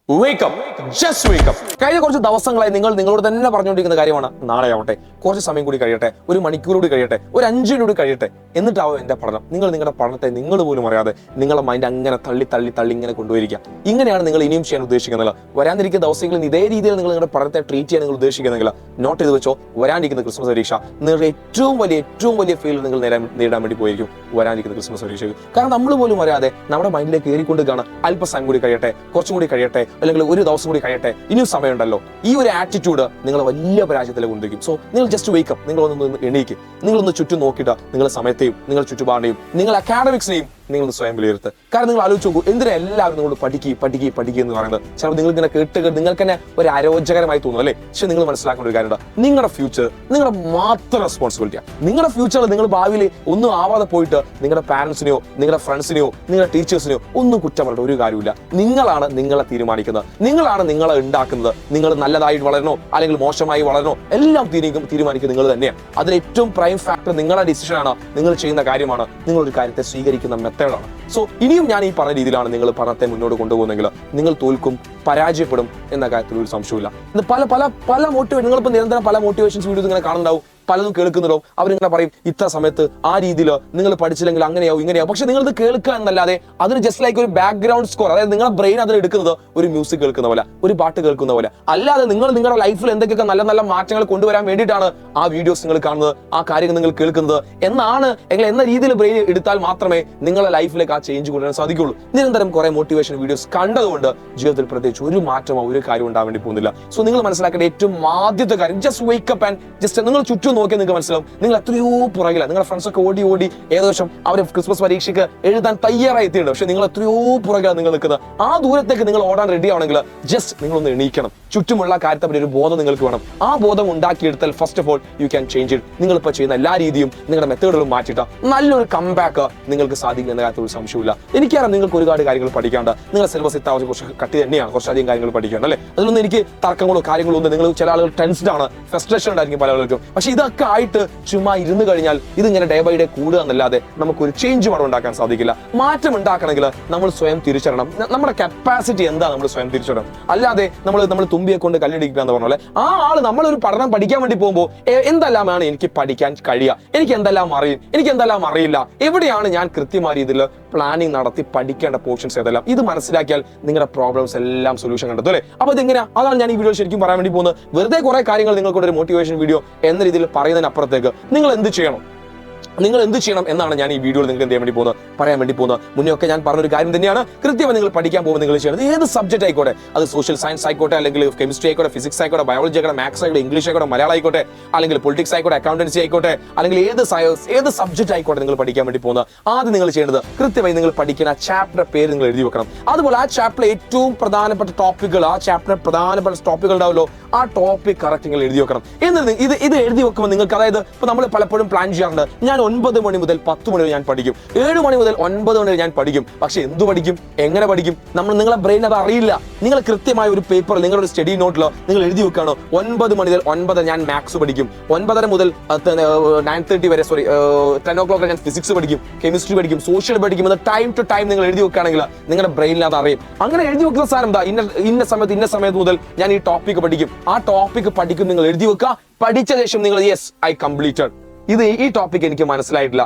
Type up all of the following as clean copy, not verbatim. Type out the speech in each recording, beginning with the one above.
Wake up, just wake up. കഴിഞ്ഞ കുറച്ച് ദിവസങ്ങളായി നിങ്ങളോട് തന്നെ പറഞ്ഞുകൊണ്ടിരിക്കുന്ന കാര്യമാണ് നാളെ ആവട്ടെ, കുറച്ച് സമയം കൂടി കഴിയട്ടെ, ഒരു മണിക്കൂർ കൂടി കഴിയട്ടെ, ഒരു 5 മിനിറ്റ് കൂടി കഴിയട്ടെ, എന്നിട്ടാവും എന്റെ പഠനം. നിങ്ങളുടെ പഠനത്തെ നിങ്ങൾ പോലും അറിയാതെ നിങ്ങളുടെ മൈൻഡ് അങ്ങനെ തള്ളി ഇങ്ങനെ കൊണ്ടുപോയിരിക്കുക. ഇങ്ങനെയാണ് നിങ്ങൾ ഇനിയും ചെയ്യാൻ ഉദ്ദേശിക്കുന്നത്. വരാനിരിക്കുന്ന ദിവസങ്ങളിൽ ഇതേ രീതിയിൽ നിങ്ങളുടെ പഠനത്തെ ട്രീറ്റ് ചെയ്യാൻ നിങ്ങൾ ഉദ്ദേശിക്കുന്നെങ്കിൽ നോട്ട് ചെയ്ത് വെച്ചോ. വരാനിരിക്കുന്ന ക്രിസ്മസ് പരീക്ഷ നിങ്ങളുടെ ഏറ്റവും വലിയ ഫെയിൽ നിങ്ങൾ നേടാൻ വേണ്ടി പോയിരിക്കും വരാനിരിക്കുന്ന ക്രിസ്മസ് പരീക്ഷ. കാരണം നമ്മൾ പോലും അറിയാതെ നമ്മുടെ മൈൻഡിലേക്ക് കയറിക്കൊണ്ടിരിക്കുകയാണ്. അല്പസമയം കൂടി കഴിയട്ടെ, കുറച്ചും കൂടി കഴിയട്ടെ, അല്ലെങ്കിൽ ഒരു ദിവസം കൂടി കഴിയട്ടെ, ഇനിയും സമയമുണ്ടല്ലോ. ഈ ഒരു ആറ്റിറ്റ്യൂഡ് നിങ്ങൾ വലിയ പരാജയത്തിലേക്ക് കൊണ്ടിരിക്കും. സോ നിങ്ങൾ ജസ്റ്റ് വേക്ക് അപ്പ്. നിങ്ങളൊന്ന് എണീക്ക്. നിങ്ങളൊന്ന് ചുറ്റും നോക്കിയിട്ട് നിങ്ങളുടെ സമയത്തെയും നിങ്ങളുടെ ചുറ്റുപാടിനെയും നിങ്ങൾ അക്കാഡമിക്സിനെയും നിങ്ങൾ സ്വയം വിലയിരുത്തുക. കാരണം നിങ്ങൾ ആലോചിച്ച് നോക്കൂ, എന്തിനാ എല്ലാവരും നിങ്ങളോട് പഠിക്കുക എന്ന് പറയുന്നത്. ചിലപ്പോൾ നിങ്ങൾ ഇങ്ങനെ കേട്ട് നിങ്ങൾക്ക് തന്നെ ഒരു അരോചകരമായി തോന്നും അല്ലേ? പക്ഷെ നിങ്ങൾ മനസ്സിലാക്കേണ്ട ഒരു കാര്യമുണ്ട്, നിങ്ങളുടെ ഫ്യൂച്ചർ നിങ്ങളുടെ മാത്രം റെസ്പോൺസിബിലിറ്റിയാണ്. നിങ്ങളുടെ ഫ്യൂച്ചറിൽ നിങ്ങൾ ഭാവിയിൽ ഒന്നും ആവാതെ പോയിട്ട് നിങ്ങളുടെ പാരന്റ്സിനെയോ നിങ്ങളുടെ ഫ്രണ്ട്സിനെയോ നിങ്ങളുടെ ടീച്ചേഴ്സിനെയോ ഒന്നും കുറ്റം പറഞ്ഞിട്ട് ഒരു കാര്യമില്ല. നിങ്ങളാണ് നിങ്ങളെ തീരുമാനിക്കുന്നത്, നിങ്ങളാണ് നിങ്ങളെ ഉണ്ടാക്കുന്നത്. നിങ്ങൾ നല്ലതായിട്ട് വളരണോ അല്ലെങ്കിൽ മോശമായി വളരണോ എല്ലാം തീരുമാനിക്കുന്നത് നിങ്ങൾ തന്നെയാണ്. അതിൽ ഏറ്റവും പ്രൈം ഫാക്ടർ നിങ്ങളുടെ ഡിസിഷനാണ്, നിങ്ങൾ ചെയ്യുന്ന കാര്യമാണ്, നിങ്ങളൊരു കാര്യത്തെ സ്വീകരിക്കുന്ന മെത്തേഡാണ്. സോ ഇനിയും ഞാൻ ഈ പറഞ്ഞ രീതിയിലാണ് നിങ്ങൾ പഠനത്തെ മുന്നോട്ട് കൊണ്ടുപോകുന്നെങ്കിൽ നിങ്ങൾ തോൽക്കും, പരാജയപ്പെടും എന്ന കാര്യത്തിൽ ഒരു സംശയമില്ല. പല മോട്ടിവേഷൻ നിങ്ങളിപ്പോൾ നിരന്തരം പല മോട്ടിവേഷൻസ് വീഡിയോസ് ഇങ്ങനെ കാണുന്നുണ്ടാവും, പലതും കേൾക്കുന്നുണ്ടോ. അവരിങ്ങനെ പറയും ഇത്ര സമയത്ത് ആ രീതിയിൽ നിങ്ങൾ പഠിച്ചില്ലെങ്കിൽ അങ്ങനെയാവും ഇങ്ങനെയാവും. പക്ഷെ നിങ്ങളിത് കേൾക്കുക എന്നല്ലാതെ അതിന് ജസ്റ്റ് ലൈക്ക് ഒരു ബാക്ക്ഗ്രൗണ്ട് സ്കോർ, അതായത് നിങ്ങളുടെ ബ്രെയിൻ അതിൽ എടുക്കുന്നത് ഒരു മ്യൂസിക് കേൾക്കുന്ന പോലെ, ഒരു പാട്ട് കേൾക്കുന്ന പോലെ. അല്ലാതെ നിങ്ങളുടെ ലൈഫിൽ എന്തൊക്കെയൊക്കെ നല്ല മാറ്റങ്ങൾ കൊണ്ടുവരാൻ വേണ്ടിയിട്ടാണ് ആ വീഡിയോസ് നിങ്ങൾ കാണുന്നത്, ആ കാര്യങ്ങൾ നിങ്ങൾ കേൾക്കുന്നത് എന്ന രീതിയിൽ ബ്രെയിൻ എടുത്താൽ മാത്രമേ നിങ്ങളുടെ ലൈഫിലേക്ക് ആ ചേഞ്ച് കൊണ്ടുവരാൻ സാധിക്കുള്ളൂ. നിരന്തരം കുറെ മോട്ടിവേഷൻ വീഡിയോസ് കണ്ടതുകൊണ്ട് ജീവിതത്തിൽ പ്രത്യേകിച്ച് ഒരു മാറ്റമോ ഒരു കാര്യം ഉണ്ടാകാൻ വേണ്ടി പോകുന്നില്ല. സോ നിങ്ങൾ മനസ്സിലാക്കേണ്ട ഏറ്റവും ആദ്യത്തെ കാര്യം, just wake up and just നിങ്ങൾ ചുറ്റും നോക്കിയാൽ നിങ്ങൾക്ക് മനസ്സിലാവും നിങ്ങൾ എത്രയോ പുറകില്ല. നിങ്ങളുടെ ഫ്രണ്ട്സൊക്കെ ഓടി ഏകദേശം അവർ ക്രിസ്മസ് പരീക്ഷയ്ക്ക് എഴുതാൻ തയ്യാറായി എത്തിയിട്ടുണ്ട്. പക്ഷെ നിങ്ങൾ എത്രയോ പുറകിലാണ് നിങ്ങൾ നിൽക്കുന്നത്. ആ ദൂരത്തേക്ക് നിങ്ങൾ ഓടാൻ റെഡി ആവണമെങ്കിൽ ജസ്റ്റ് നിങ്ങളൊന്ന് എണീക്കണം. ചുറ്റുമുള്ള കാര്യത്തെ പറ്റി ഒരു ബോധം നിങ്ങൾക്ക് വേണം. ആ ബോധം ഉണ്ടാക്കിയെടുത്താൽ first of all you can change it. നിങ്ങളിപ്പോൾ ചെയ്യുന്ന എല്ലാ രീതിയും നിങ്ങളുടെ മെത്തേഡുകളും മാറ്റിയിട്ട് നല്ലൊരു കംബാക്ക് നിങ്ങൾക്ക് സാധിക്കും എന്ന കാര്യത്തിൽ ഒരു സംശയമില്ല. എനിക്കറിയാം നിങ്ങൾക്ക് ഒരുപാട് കാര്യങ്ങൾ പഠിക്കാണ്ട്, നിങ്ങളുടെ സിലബസ് ഇത്താവശ്യം കുറച്ച് കട്ടി തന്നെയാണ്, കുറച്ചധികം കാര്യങ്ങൾ പഠിക്കാണ്ട് അല്ലേ? അതിലൊന്നും എനിക്ക് തർക്കങ്ങളോ കാര്യങ്ങളോ ഒന്നും. നിങ്ങൾ ചില ആളുകൾ ടെൻസ്ഡ് ആണ്, ഫ്രസ്ട്രേഷൻ ഉണ്ടായിരിക്കും പല ആളുകൾക്കും. പക്ഷെ ഇതൊക്കെ ആയിട്ട് ചുമ്മാ ഇരുന്ന് കഴിഞ്ഞാൽ ഇതിങ്ങനെ ഡേ ബൈ ഡേ കൂടുക എന്നല്ലാതെ നമുക്കൊരു ചേഞ്ച് അവിടെ ഉണ്ടാക്കാൻ സാധിക്കില്ല. മാറ്റം ഉണ്ടാക്കണമെങ്കിൽ നമ്മൾ സ്വയം തിരിച്ചറിയണം. നമ്മുടെ കപ്പാസിറ്റി എന്താ നമ്മൾ സ്വയം തിരിച്ചറിയണം. അല്ലാതെ നമ്മൾ തുമ്പിയെ കൊണ്ട് കല്ലിടിക്കുക എന്ന് പറഞ്ഞ പോലെ ആ ആള് നമ്മളൊരു പഠനം പഠിക്കാൻ വേണ്ടി പോകുമ്പോൾ എന്തെല്ലാമാണ് എനിക്ക് പഠിക്കാൻ കഴിയുക, എനിക്ക് എന്തെല്ലാം അറിയും, എനിക്ക് എന്തെല്ലാം അറിയില്ല, എവിടെയാണ് ഞാൻ കൃത്യമായ രീതിയിൽ പ്ലാനിങ് നടത്തി പഠിക്കേണ്ട പോർഷൻസ് ഏതെല്ലാം, ഇത് മനസ്സിലാക്കിയാൽ നിങ്ങളുടെ പ്രോബ്ലംസ് എല്ലാം സൊല്യൂഷൻ കണ്ടെത്തും അല്ലേ? അപ്പൊ ഇതെങ്ങനെയാ? അതാണ് ഞാൻ ഈ വീഡിയോ ശരിക്കും പറയാൻ വേണ്ടി പോകുന്നത്. വെറുതെ കുറെ കാര്യങ്ങൾ നിങ്ങൾക്കൊരു മോട്ടിവേഷൻ വീഡിയോ എന്ന രീതിയിൽ പറയുന്നതിനപ്പുറത്തേക്ക് നിങ്ങൾ എന്ത് ചെയ്യണം എന്നാണ് ഞാൻ ഈ വീഡിയോയിൽ നിങ്ങൾക്ക് എന്ത് ചെയ്യാൻ വേണ്ടി പറയാൻ വേണ്ടി പോകുന്നത്. മുന്നേ ഒക്കെ ഞാൻ പറഞ്ഞൊരു കാര്യം തന്നെയാണ്, കൃത്യമായി നിങ്ങൾ പഠിക്കാൻ പോകുമ്പോൾ നിങ്ങൾ ചെയ്യണം ഏത് സബ്ജക്റ്റ് ആയിക്കോട്ടെ, അത് സോഷ്യൽ സയൻസ് ആയിക്കോട്ടെ, അല്ലെങ്കിൽ കെമിസ്ട്രി ആയിക്കോട്ടെ, ഫിസിക്സ് ആയിക്കോട്ടെ, ബയോളജി ആയിക്കോട്ടെ, മാത്സ് ആയിക്കോട്ടെ, ഇംഗ്ലീഷ് ആയിക്കോട്ടെ, മലയാളം ആയിക്കോട്ടെ, അല്ലെങ്കിൽ പൊളിറ്റിക്സ് ആയിക്കോട്ടെ, അക്കൗണ്ടൻസി ആയിക്കോട്ടെ, അല്ലെങ്കിൽ ഏത് സബ്ജക്റ്റ് ആയിക്കോട്ടെ നിങ്ങൾ പഠിക്കാൻ വേണ്ടി പോകുന്നത്, ആദ്യം നിങ്ങൾ ചെയ്യേണ്ടത് കൃത്യമായി നിങ്ങൾ പഠിക്കുന്ന ആ ചാപ്റ്റർ പേര് നിങ്ങൾ എഴുതി വെക്കണം. അതുപോലെ ആ ചാപ്റ്ററിലെ ഏറ്റവും പ്രധാനപ്പെട്ട ടോപ്പിക്കുകൾ, ആ ചാപ്റ്ററിലെ പ്രധാനപ്പെട്ട ടോപ്പിക്കുകൾ ഉണ്ടാവുമല്ലോ, ആ ടോപ്പിക് കറക്റ്റ് നിങ്ങൾ എഴുതി വെക്കണം. എന്നിട്ട് ഇത് എഴുതി വെക്കുമ്പോൾ നിങ്ങൾക്ക്, അതായത് ഇപ്പൊ നമ്മൾ പലപ്പോഴും പ്ലാൻ ചെയ്യാറുണ്ട്, ഞാൻ 9 മണി മുതൽ 10 മണി വരെ ഞാൻ പഠിക്കും, 7 മണി മുതൽ 9 മണി വരെ ഞാൻ പഠിക്കും. പക്ഷെ എന്ത് പഠിക്കും, എങ്ങനെ പഠിക്കും? നിങ്ങളുടെ ബ്രെയിൻ അത് അറിയില്ല. നിങ്ങൾ കൃത്യമായ ഒരു പേപ്പർ, നിങ്ങളുടെ സ്റ്റഡി നോട്ടിലോ നിങ്ങൾ എഴുതി വെക്കാണോ 9 മണി മുതൽ 9 ഞാൻ മാത്സ് പഠിക്കും, 9:30 മുതൽ 9:30 വരെ 10 o'clock ഞാൻ ഫിസിക്സ് പഠിക്കും, കെമിസ്ട്രി പഠിക്കും, സോഷ്യൽ പഠിക്കും എന്ന് ടൈം ടു ടൈം നിങ്ങൾ എഴുതി വെക്കുകയാണെങ്കിൽ നിങ്ങളുടെ ബ്രെയിനിൽ അത് അറിയും. അങ്ങനെ എഴുതി വെക്കുന്ന സാധനം എന്താ, ഇന്ന സമയത്ത് മുതൽ ഞാൻ ഈ ടോപ്പിക്ക് പഠിക്കും, ആ ടോപ്പിക്ക് പഠിക്കും നിങ്ങൾ എഴുതി വെക്കുക. പഠിച്ച ശേഷം നിങ്ങൾ യെസ് ഐ കംപ്ലീറ്റഡ്, ഈ ടോപ്പിക് എനിക്ക് മനസ്സിലായിട്ടില്ല,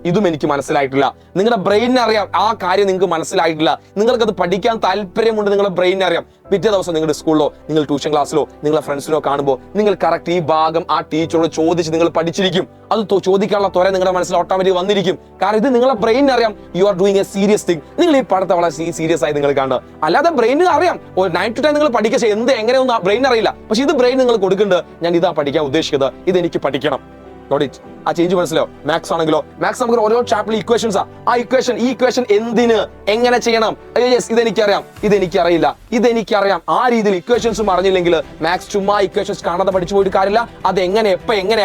ഇതും എനിക്ക് മനസ്സിലായിട്ടില്ല. നിങ്ങളുടെ ബ്രെയിനിനെ അറിയാം ആ കാര്യം നിങ്ങൾക്ക് മനസ്സിലായിട്ടില്ല, നിങ്ങൾക്കത് പഠിക്കാൻ താല്പര്യമുണ്ട്, നിങ്ങളുടെ ബ്രെയിനിനെ അറിയാം. പിറ്റേ ദിവസം നിങ്ങളുടെ സ്കൂളിലോ നിങ്ങൾ ട്യൂഷൻ ക്ലാസ്സിലോ നിങ്ങളുടെ ഫ്രണ്ട്സിനോ കാണുമ്പോൾ നിങ്ങൾ കറക്റ്റ് ഈ ഭാഗം ആ ടീച്ചറോട് ചോദിച്ച് നിങ്ങൾ പഠിച്ചിരിക്കും. അത് ചോദിക്കാനുള്ള ത്വര നിങ്ങളുടെ മനസ്സിൽ ഓട്ടോമാറ്റിക് വന്നിരിക്കും. കാരണം ഇത് നിങ്ങളുടെ ബ്രെയിനിനെ അറിയാം you are doing A serious thing. നിങ്ങൾ ഈ പഠനത്തെ വളരെ സീരിയസ് ആയി നിങ്ങൾ കാണുക. അല്ലാതെ ബ്രെയിനിന് അറിയാം 9 to 10 നിങ്ങൾ പഠിക്കുക, എങ്ങനെയൊന്നും ബ്രെയിൻ അറിയില്ല. പക്ഷെ ഇത് ബ്രെയിൻ നിങ്ങൾ കൊടുക്കേണ്ടത് ഞാൻ ഇതാ പഠിക്കാൻ ഉദ്ദേശിക്കുന്നത്, ഇതെനിക്ക് പഠിക്കണം. ആ ചേഞ്ച് മനസ്സിലാവും. മാത്സ് ആണെങ്കിലോ, മാത്സ് നമുക്ക് ഓരോ ചാപ്റ്ററിൽ ഇക്വേഷൻസാ. ഈ ഇക്വേഷൻ എന്തിന് എങ്ങനെ ചെയ്യണം, ഇതെനിക്കറിയാം. ആ രീതിയിൽ ഇക്വേഷൻസും അറിഞ്ഞില്ലെങ്കിൽ മാത്സ് ചുമ്മാ ഇക്വേഷൻസ് കാണാതെ പഠിച്ചു പോയിട്ട് കാര്യമില്ല. അത് എങ്ങനെ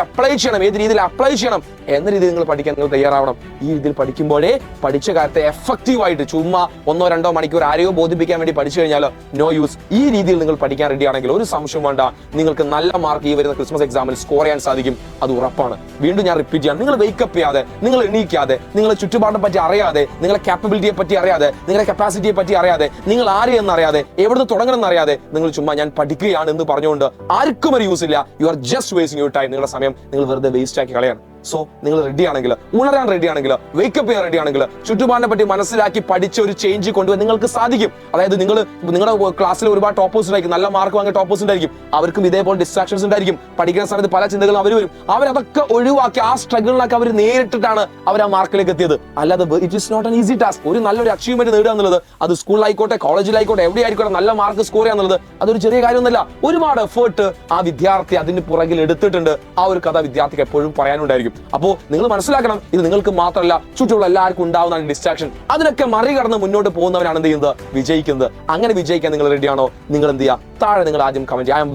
അപ്ലൈ ചെയ്യണം, ഏത് രീതിയിൽ അപ്ലൈ ചെയ്യണം എന്ന രീതിയിൽ നിങ്ങൾ പഠിക്കാൻ നിങ്ങൾ തയ്യാറാവണം. ഈ രീതിയിൽ പഠിക്കുമ്പോഴേ പഠിച്ച കാര്യത്തെ എഫക്റ്റീവായിട്ട് ചുമ്മാ 1-2 മണിക്കൂർ ആരെയോ ബോധിപ്പിക്കാൻ വേണ്ടി പഠിച്ചു കഴിഞ്ഞാൽ നോ യൂസ്. ഈ രീതിയിൽ നിങ്ങൾ പഠിക്കാൻ റെഡി ആണെങ്കിൽ ഒരു സംശയം വേണ്ട, നിങ്ങൾക്ക് നല്ല മാർക്ക് ഈ വരുന്ന ക്രിസ്മസ് എക്സാമിൽ സ്കോർ ചെയ്യാൻ സാധിക്കും. അത് ഉറപ്പാണ്. ആണ്. വീണ്ടും ഞാൻ റിപ്പീറ്റ് ചെയ്യാം, നിങ്ങൾ വെയിക്കപ്പ് ചെയ്യാതെ, നിങ്ങൾ എണീക്കാതെ, നിങ്ങളെ ചുറ്റുപാടിനെ പറ്റി അറിയാതെ, നിങ്ങളെ കാപ്പബിലിറ്റിയെ പറ്റി അറിയാതെ, നിങ്ങളുടെ കപ്പാസിറ്റിയെ പറ്റി അറിയാതെ, നിങ്ങൾ ആരെയെന്ന് അറിയാതെ, എവിടുന്ന് തുടങ്ങണമെന്ന് അറിയാതെ നിങ്ങൾ ചുമ്മാ ഞാൻ പഠിക്കുകയാണ് എന്ന് പറഞ്ഞുകൊണ്ട് ആർക്കും ഒരു യൂസ് ഇല്ല. You are just wasting your time. നിങ്ങളുടെ സമയം നിങ്ങൾ വെറുതെ വേസ്റ്റ് ആക്കി കളയാണ്. സോ നിങ്ങൾ റെഡി ആണെങ്കിൽ, ഉണരാൻ റെഡി ആണെങ്കിൽ, വേക്കപ്പ് ചെയ്യാൻ റെഡി ആണെങ്കിൽ, ചുറ്റുപാടിനെ പറ്റി മനസ്സിലാക്കി പഠിച്ച ഒരു ചേഞ്ച് കൊണ്ടുവരാൻ നിങ്ങൾക്ക് സാധിക്കും. അതായത് നിങ്ങളുടെ ക്ലാസ്സിൽ ഒരുപാട് ടോപ്പേഴ്സ് ഉണ്ടായിരിക്കും, നല്ല മാർക്ക് വാങ്ങിയ ടോപ്പേഴ്സ് ഉണ്ടായിരിക്കും. അവർക്കും ഇതേപോലെ ഡിസ്ട്രാക്ഷൻസ് ഉണ്ടായിരിക്കും. പഠിക്കുന്ന സമയത്ത് പല ചിന്തകളും അവർ വരും. അവരതൊക്കെ ഒഴിവാക്കി ആ സ്ട്രഗിളിനൊക്കെ അവർ നേരിട്ടിട്ടാണ് അവർ ആ മാർക്കിലേക്ക് എത്തിയത്. അല്ലാതെ it is not an easy task. ഒരു നല്ലൊരു അച്ചീവ്മെന്റ് നേടുക എന്നുള്ളത്, അത് സ്കൂളിലായിക്കോട്ടെ, കോളേജിലായിക്കോട്ടെ, എവിടെയായിക്കോട്ടെ, നല്ല മാർക്ക് സ്കോർ ചെയ്യുക എന്നുള്ളത് അതൊരു ചെറിയ കാര്യമൊന്നുമല്ല. ഒരുപാട് എഫേർട്ട് ആ വിദ്യാർത്ഥി അതിന് പുറകിൽ എടുത്തിട്ടുണ്ട്. ആ ഒരു കഥ വിദ്യാർത്ഥിക്ക് എപ്പോഴും പറയാനുണ്ടായിരിക്കും. അപ്പോ നിങ്ങൾ മനസ്സിലാക്കണം, ഇത് നിങ്ങൾക്ക് മാത്രമല്ല ചുറ്റുമുള്ള എല്ലാവർക്കും ഉണ്ടാവുന്ന ഡിസ്ട്രാക്ഷൻ. അതിനൊക്കെ മറികടന്ന് മുന്നോട്ട് പോകുന്നവരാണ് എന്ത് ചെയ്യുന്നത്, വിജയിക്കുന്നത്. അങ്ങനെ വിജയിക്കാൻ നിങ്ങൾ റെഡിയാണോ? നിങ്ങൾ എന്ത് ചെയ്യുക, താഴെ നിങ്ങൾ ആദ്യം കമന്റ് ചെയ്യുക, ഐ എം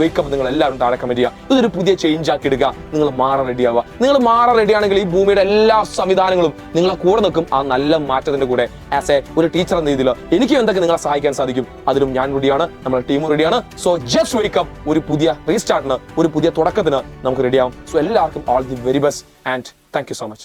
വേക്കപ്പ്. നിങ്ങൾ എല്ലാവരും താഴെ കമന്റ് ചെയ്യുക. ഇതൊരു പുതിയ ചേഞ്ച് ആക്കി എടുക്കുക. നിങ്ങൾ മാറാൻ റെഡി ആവുക. നിങ്ങൾ മാറാൻ റെഡി ആണെങ്കിൽ ഈ ഭൂമിയുടെ എല്ലാ സംവിധാനങ്ങളും നിങ്ങളെ കൂടെ നിൽക്കും. ആ നല്ല മാറ്റത്തിന്റെ കൂടെ ആസ് എ ഒരു ടീച്ചർ എന്ന രീതിയിൽ എനിക്കും എന്തൊക്കെ നിങ്ങളെ സഹായിക്കാൻ സാധിക്കും അതിലും ഞാൻ റെഡിയാണ്, നമ്മുടെ ടീമും റെഡിയാണ്. So just wake up. ഒരു പുതിയ റീസ്റ്റാർട്ടിന്, ഒരു പുതിയ തുടക്കത്തിന് നമുക്ക് റെഡിയാവും. സോ എല്ലാവർക്കും all the very best and thank you so much.